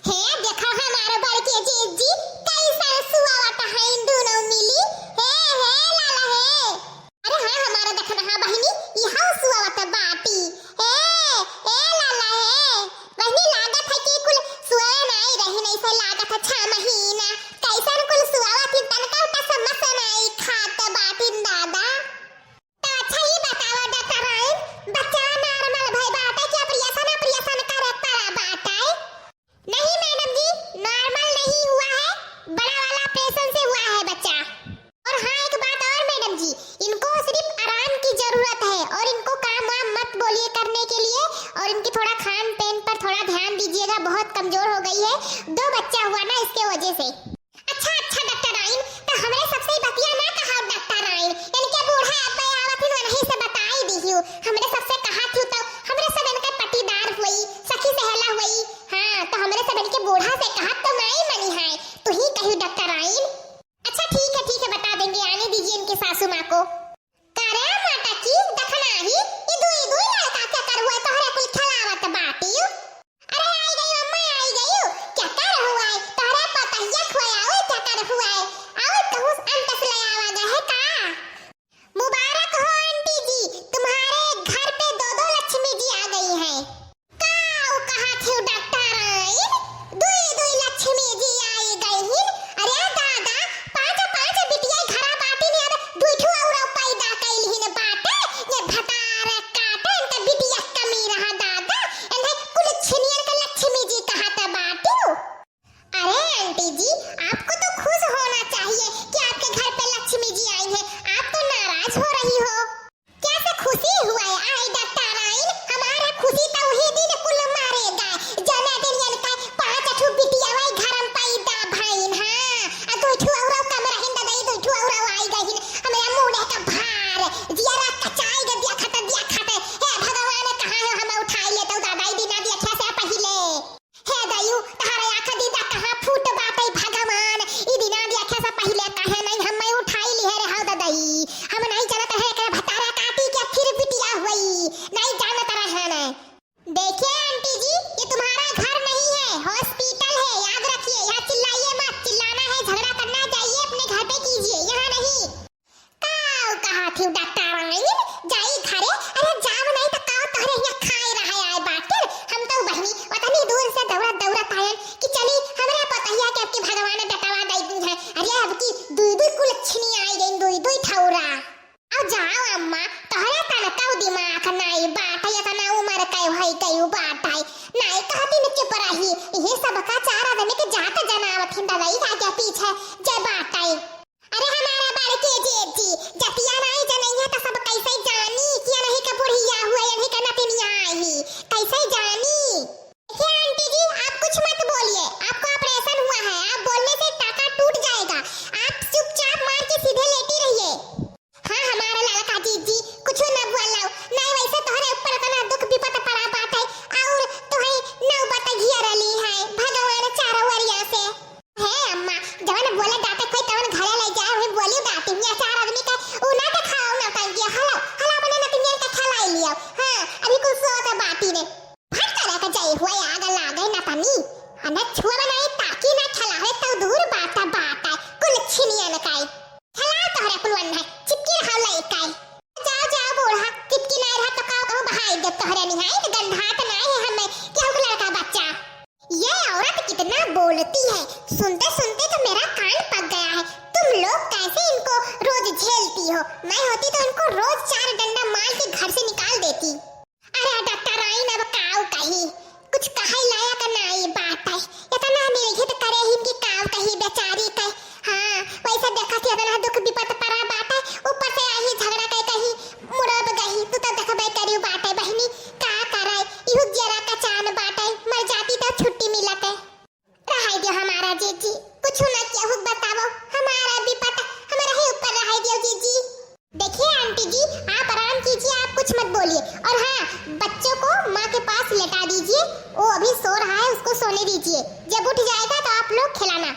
है देखा हमारे बड़के जीजी कैसा सुआवत है इन दोनों मिली है लाला है। अरे हाँ हमारा देखना हाँ बहनी यहाँ सुआवत बाटी है लाला है। बहनी लागत है कि कुल सुआ नहीं रही नहीं से लागत है 6 महीना कैसा कुल सुआवत ही तनका उता समझ नहीं खात बाटी दादा। तो अच्छा ही बताओ डॉक्टर राइन बच्चा नॉर्मल भाई बाटा क्या प्रियसन करे पड़ा बाटा है? नहीं मैडम जी नॉर्मल नहीं हुआ है बड़ा वाला ऑपरेशन से हुआ है बच्चा। और हाँ एक बात और मैडम जी इनको सिर्फ आराम की जरूरत है और इनको काम वाम मत बोलिए करने के लिए और इनकी थोड़ा खान पान पर थोड़ा ध्यान दीजिएगा बहुत कमजोर हो गई है 2 बच्चा हुआ ना इसके वजह से। अच्छा डॉक्टर राइन तो हमें सबसे बतिया ना कहा डॉक्टर राइन इनके बूढ़ा अब्बा आवत ही नहीं से बता ही दी हमने सबसे कहा थी तो हमरे सब इनका पटीदार हुई सखी सहेला हुई। हाँ तो हमरे सब इनके बूढ़ा से कहा तो नहीं मनी है तो ही कही डॉक्टर राइन। अच्छा ठीक है बता देंगे आने दीजिए इनके सासू माँ को। करे माता की दखना ही इदु लड़का क्या कर हुआ तोहरे कुल खिलावत बाटी। अरे आई गई अम्मा आई गई क्या कर हुआ है तोहरे पतहिया खोया ओए क्या कर हुआ है आओ कहूं अंत से ले आवा गए है का। मुबारक हो आंटी जी तुम्हारे घर पे 2 लक्ष्मी जी आ गई हैं। काऊ कहा थे डॉक्टर राइन 2 लक्ष्मी जी आई गई हैं। अरे दादा 5 बिटिया घरा बाटी ने अब 2 और पैदा कैली ने बाटे ये भतार काटे इनका बिटिया कमी रहा दादा इन्हें कुल छिनियन का लक्ष्मी जी कहा था बाटी। अरे आंटी जी आपको तो खुश होना चाहिए कि आपके घर पे लक्ष्मी जी आई हैं आप तो नाराज हो रही हो। कैसे खुशी हुआ है आई डॉक्टर राइन हमारा खुशी तो वही दिन कुल मारेगा जने दिन इनका 5 बिटिया वही घर में पैदा भईन। हां आ 2 और कम रहिन दई 2 और आई गई हमरा मुंह का भार जिया कचाई दिया खाता हे भगवान कहां है हम उठाई ले तो दादाई दिना दिया कैसे पहिले हे दयु तारे आंख दीदा कहां फूट बाटे भगवान ई दिना दिया कैसे पहिले कहे नहीं हम उठाई ली है रे हां दादाई हम नहीं जानत है के भतारा काटी के फिर बिटिया हुई नहीं जानत रहे ना। देखिए आंटी जी ये तुम्हारा घर नहीं है हॉस्पिटल है याद रखिए यहाँ चिल्लाइए मत चिल्लाना है झगड़ा करना चाहिए अपने घर पे कीजिए यहाँ नहीं। काऊ कहा थी डॉक्टर राइन जाई घरे अरे जाव नहीं तो काऊ तोहरे यहाँ खाई रहा है बाटे हम तो बहनी उतनी दूर से दौड़त आए कि चली हमरे पतहिया के आपके भगवान डटावा दई दी है। अरे अब की 2 कुलछनी आई गई 2 ठौरा अब जाओ अम्मा तोहरा तनका दिमाग नहीं बाटे या तना उमर कई भाई कई बाटे नहीं कहती न चुप रही ये सब का 4 आदमी के जात जनावत हिंदा गई आगे पीछे जय बाटे। अरे हमारा बड़के जेठी जतिया नहीं जनै है तो सब कैसे जानी कि नहीं का बुढ़िया हुआ या नहीं का नतिनिया आई कैसे जानी। देखिए आंटी जी आप कुछ मत बोलिए आपका ऑपरेशन हुआ है आप बोलने से टाका टूट जाएगा आप चुपचाप मार के सीधे लेटी रहिए। हाँ हमारा लड़का जीजी कुछ न बोलाओ नहीं वैसे तोहरे ऊपर इतना दुख विपत पड़ा बाटे और तोहे नौबत घेर ली है भगवान चारों ओरिया से। है अम्मा जवन बोले डाटे कोई तवन घरे ले जाए वही बोली डाटी मैं 4 आदमी का उना के खाओ ना कर दिया हला बने ना तिनिया का खिलाई लिया। हां अभी कुछ सो तो बाटी ने भाग करे का जाई हुआ आग लागे ना तनी अने छुआ बनाई ताकि ना खिलावे तो दूर बाटा कुल छिनिया न काई खिला तोहरे कुलवन है चिपकी रहा लइकाई जाओ बूढ़ा चिपकी नहीं रहा तो कहूं बहाई दे तोहरे निहाई गंधात नहीं है हमें क्या लड़का बच्चा। ये औरत कितना बोलती है सुनते तो मेरा कान पक गया है। तुम लोग कैसे इनको रोज झेलती हो मैं होती तो इनको रोज 4 डंडा मार के घर से निकाल देती। अरे डॉक्टर राइन अब काऊ कही कुछ कहे लाया का नहीं बात है इतना मेरे तो करे ही इनकी काऊ कही बेचारी कही। हां वैसे देखा थी इतना दुख विपत पड़ा बात है ऊपर से आई झगड़ा कही मुड़ब गई तू तो देखबे करी बात है बहनी का करे इहु जरा का चान बात है मर जाती तो छुट्टी मिलत है। रहाई दियो हमारा जीजी कुछ ना केहू बताओ हमारा विपत हमारा ही ऊपर रहाई दियो जीजी। देखिए आंटी जी आप आराम कीजिए आप कुछ मत बोलिए और हाँ बच्चों को माँ के पास लेटा दीजिए वो अभी सो रहा है उसको सोने दीजिए जब उठ जाएगा तो आप लोग खिलाना।